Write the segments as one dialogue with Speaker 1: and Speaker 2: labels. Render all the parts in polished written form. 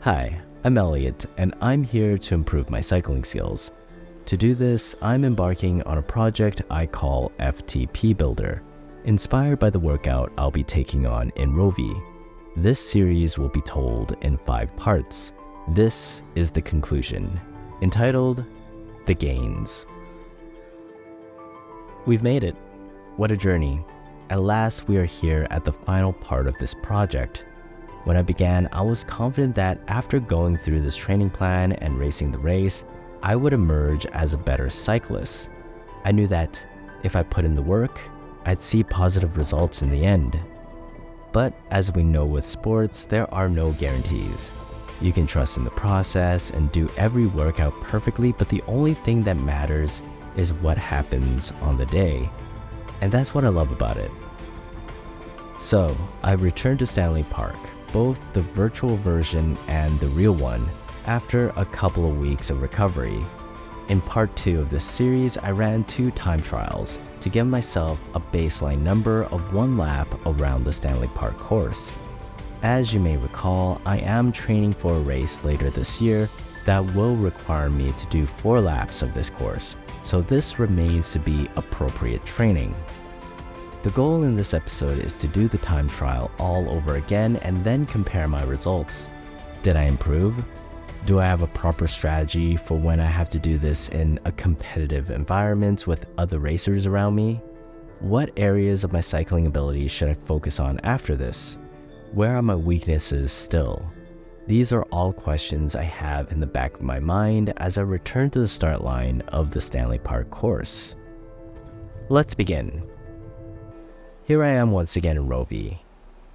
Speaker 1: Hi, I'm Elliot, and I'm here to improve my cycling skills. To do this, I'm embarking on a project I call FTP Builder, inspired by the workout I'll be taking on in Rouvy. This series will be told in 5 parts. This is the conclusion, entitled The Gains. We've made it. What a journey. At last, we are here at the final part of this project. When I began, I was confident that after going through this training plan and racing the race, I would emerge as a better cyclist. I knew that if I put in the work, I'd see positive results in the end. But as we know with sports, there are no guarantees. You can trust in the process and do every workout perfectly, but the only thing that matters is what happens on the day. And that's what I love about it. So, I returned to Stanley Park, both the virtual version and the real one, after a couple of weeks of recovery. In part 2 of this series, I ran 2 time trials to give myself a baseline number of 1 lap around the Stanley Park course. As you may recall, I am training for a race later this year that will require me to do 4 laps of this course, so this remains to be appropriate training. The goal in this episode is to do the time trial all over again and then compare my results. Did I improve? Do I have a proper strategy for when I have to do this in a competitive environment with other racers around me? What areas of my cycling ability should I focus on after this? Where are my weaknesses still? These are all questions I have in the back of my mind as I return to the start line of the Stanley Park course. Let's begin. Here I am once again in Rouvy.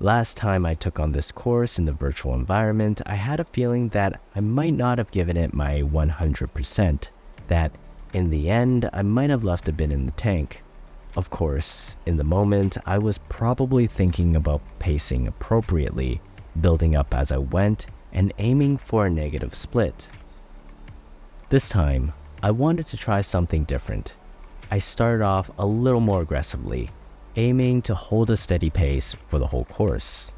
Speaker 1: Last time I took on this course in the virtual environment, I had a feeling that I might not have given it my 100%, that in the end, I might have left a bit in the tank. Of course, in the moment, I was probably thinking about pacing appropriately, building up as I went, and aiming for a negative split. This time, I wanted to try something different. I started off a little more aggressively, aiming to hold a steady pace for the whole course.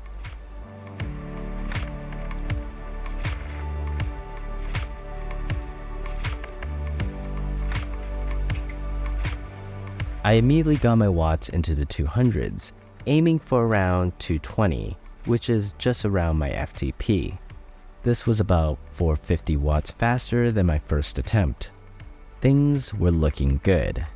Speaker 1: I immediately got my watts into the 200s, aiming for around 220, which is just around my FTP. This was about 450 watts faster than my first attempt. Things were looking good.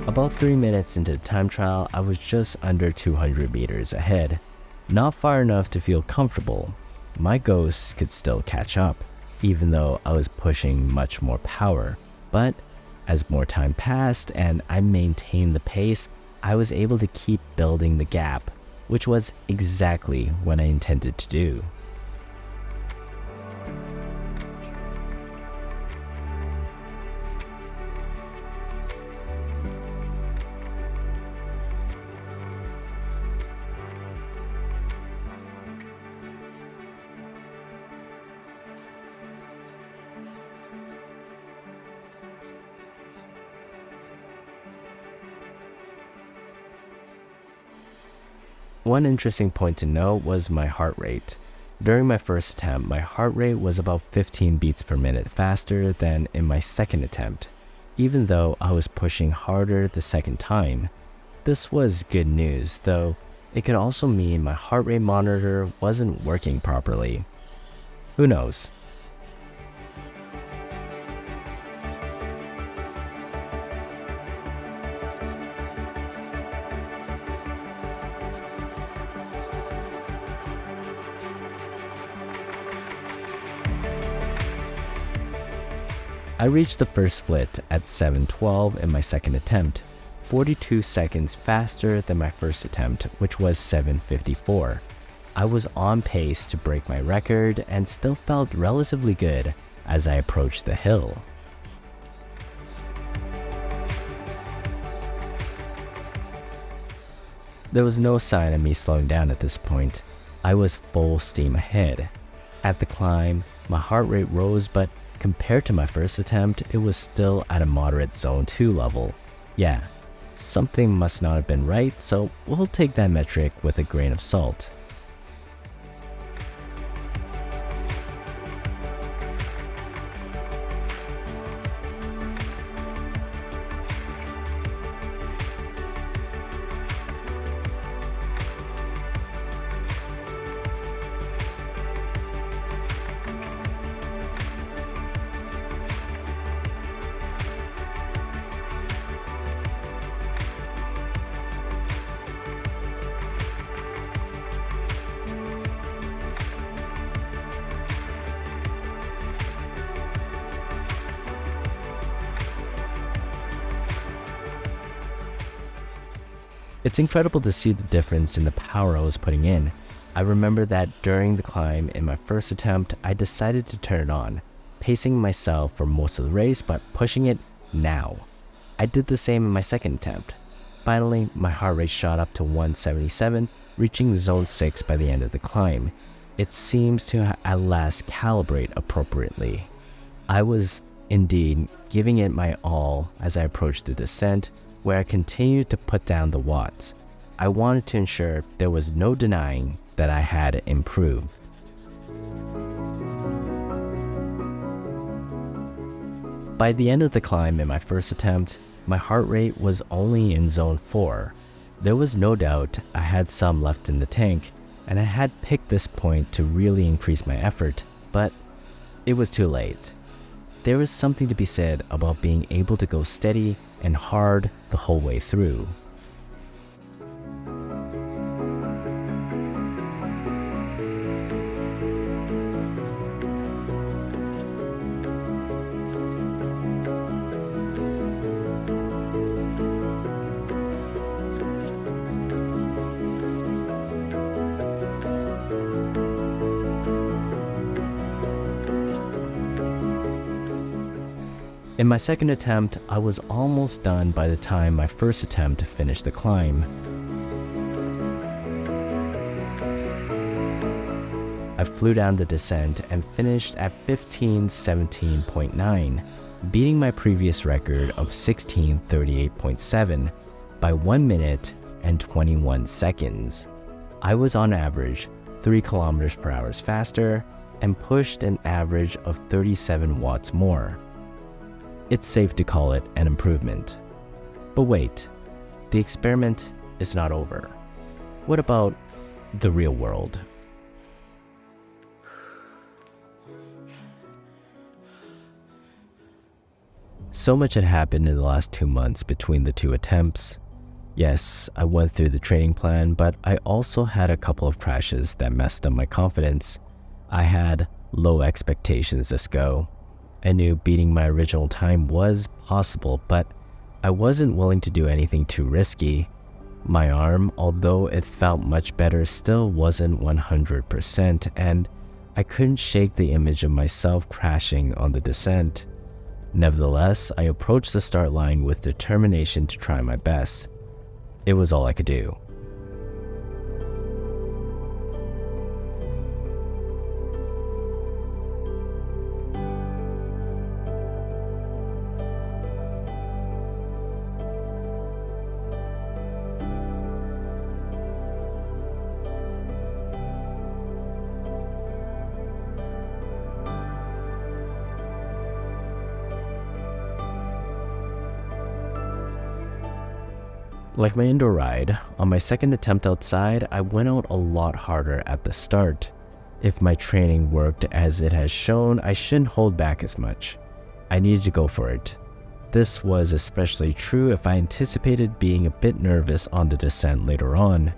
Speaker 1: About 3 minutes into the time trial, I was just under 200 meters ahead. Not far enough to feel comfortable. My ghost could still catch up, even though I was pushing much more power. But as more time passed and I maintained the pace, I was able to keep building the gap, which was exactly what I intended to do. One interesting point to note was my heart rate. During my first attempt, my heart rate was about 15 beats per minute faster than in my second attempt, even though I was pushing harder the second time. This was good news, though it could also mean my heart rate monitor wasn't working properly. Who knows? I reached the first split at 7:12 in my second attempt, 42 seconds faster than my first attempt, which was 7:54. I was on pace to break my record and still felt relatively good as I approached the hill. There was no sign of me slowing down at this point. I was full steam ahead. At the climb, my heart rate rose, but Compared to my first attempt, it was still at a moderate Zone 2 level. Yeah, something must not have been right, so we'll take that metric with a grain of salt. It's incredible to see the difference in the power I was putting in. I remember that during the climb in my first attempt, I decided to turn it on, pacing myself for most of the race but pushing it now. I did the same in my second attempt. Finally, my heart rate shot up to 177, reaching Zone 6 by the end of the climb. It seems to at last calibrate appropriately. I was, indeed, giving it my all as I approached the descent, where I continued to put down the watts. I wanted to ensure there was no denying that I had improved. By the end of the climb in my first attempt, my heart rate was only in Zone 4. There was no doubt I had some left in the tank, and I had picked this point to really increase my effort, but it was too late. There is something to be said about being able to go steady and hard the whole way through. In my second attempt, I was almost done by the time my first attempt finished the climb. I flew down the descent and finished at 15:17.9, beating my previous record of 16:38.7 by 1 minute and 21 seconds. I was on average 3 kilometers per hour faster and pushed an average of 37 watts more. It's safe to call it an improvement. But wait, the experiment is not over. What about the real world? So much had happened in the last 2 months between the 2 attempts. Yes, I went through the training plan, but I also had a couple of crashes that messed up my confidence. I had low expectations this go. I knew beating my original time was possible, but I wasn't willing to do anything too risky. My arm, although it felt much better, still wasn't 100%, and I couldn't shake the image of myself crashing on the descent. Nevertheless, I approached the start line with determination to try my best. It was all I could do. Like my indoor ride, on my second attempt outside, I went out a lot harder at the start. If my training worked as it has shown, I shouldn't hold back as much. I needed to go for it. This was especially true if I anticipated being a bit nervous on the descent later on.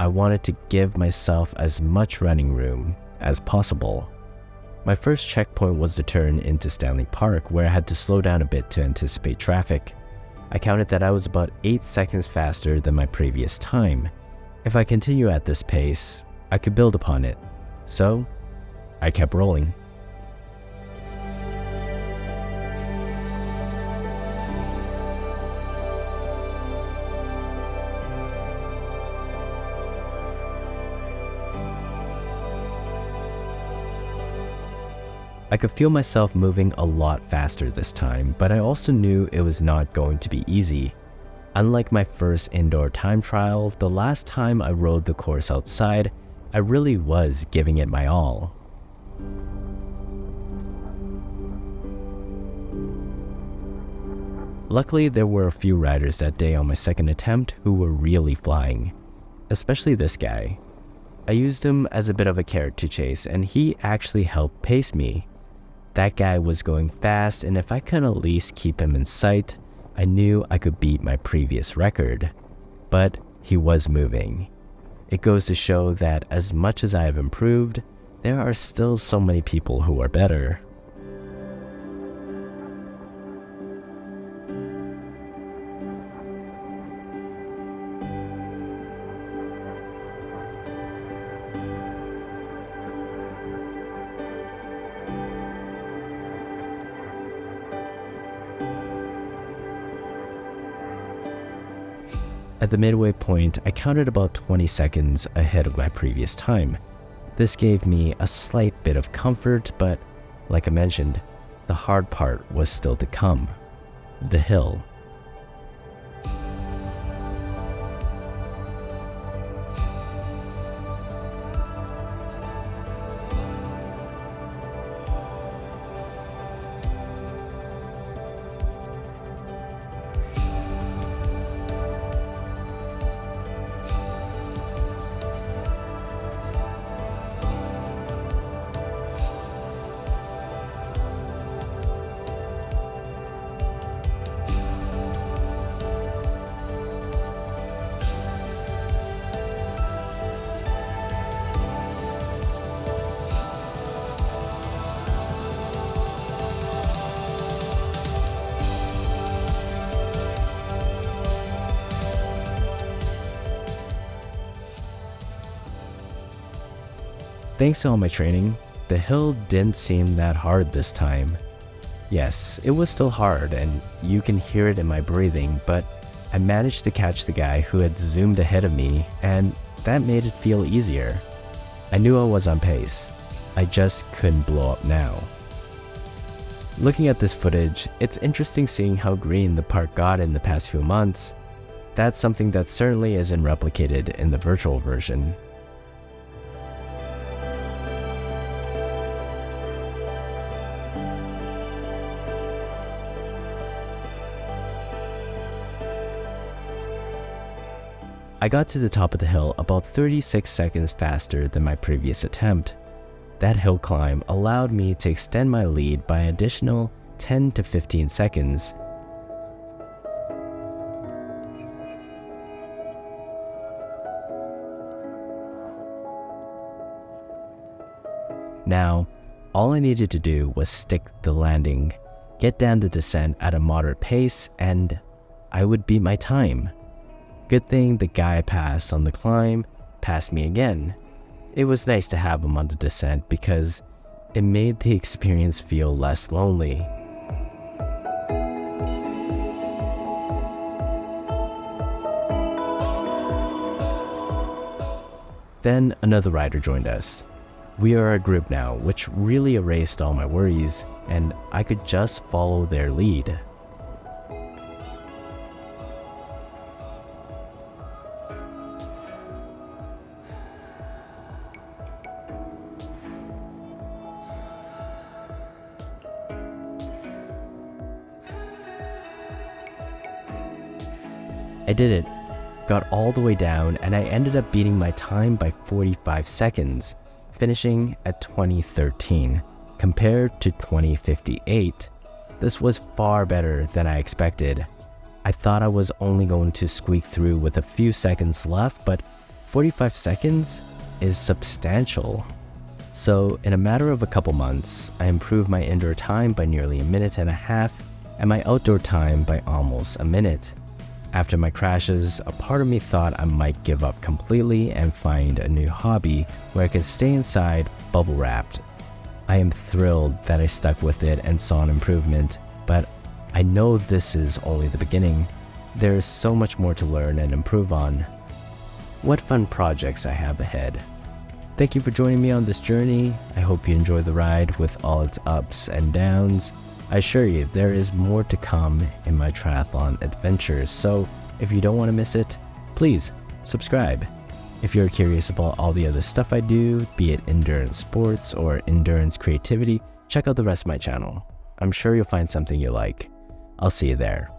Speaker 1: I wanted to give myself as much running room as possible. My first checkpoint was to turn into Stanley Park, where I had to slow down a bit to anticipate traffic. I counted that I was about 8 seconds faster than my previous time. If I continue at this pace, I could build upon it. So, I kept rolling. I could feel myself moving a lot faster this time, but I also knew it was not going to be easy. Unlike my first indoor time trial, the last time I rode the course outside, I really was giving it my all. Luckily, there were a few riders that day on my second attempt who were really flying, especially this guy. I used him as a bit of a carrot to chase, and he actually helped pace me. That guy was going fast, and if I could at least keep him in sight, I knew I could beat my previous record. But he was moving. It goes to show that as much as I have improved, there are still so many people who are better. At the midway point, I counted about 20 seconds ahead of my previous time. This gave me a slight bit of comfort, but like I mentioned, the hard part was still to come. The hill. Thanks to all my training, the hill didn't seem that hard this time. Yes, it was still hard and you can hear it in my breathing, but I managed to catch the guy who had zoomed ahead of me, and that made it feel easier. I knew I was on pace. I just couldn't blow up now. Looking at this footage, it's interesting seeing how green the park got in the past few months. That's something that certainly isn't replicated in the virtual version. I got to the top of the hill about 36 seconds faster than my previous attempt. That hill climb allowed me to extend my lead by an additional 10 to 15 seconds. Now, all I needed to do was stick the landing, get down the descent at a moderate pace, and I would beat my time. Good thing the guy I passed on the climb passed me again. It was nice to have him on the descent because it made the experience feel less lonely. Then another rider joined us. We are a group now, which really erased all my worries, and I could just follow their lead. I did it, got all the way down, and I ended up beating my time by 45 seconds, finishing at 20:13. Compared to 20:58, this was far better than I expected. I thought I was only going to squeak through with a few seconds left, but 45 seconds is substantial. So in a matter of a couple months, I improved my indoor time by nearly a minute and a half, and my outdoor time by almost a minute. After my crashes, a part of me thought I might give up completely and find a new hobby where I could stay inside bubble wrapped. I am thrilled that I stuck with it and saw an improvement, but I know this is only the beginning. There is so much more to learn and improve on. What fun projects I have ahead. Thank you for joining me on this journey. I hope you enjoy the ride with all its ups and downs. I assure you, there is more to come in my triathlon adventures, so if you don't want to miss it, please subscribe. If you're curious about all the other stuff I do, be it endurance sports or endurance creativity, check out the rest of my channel. I'm sure you'll find something you like. I'll see you there.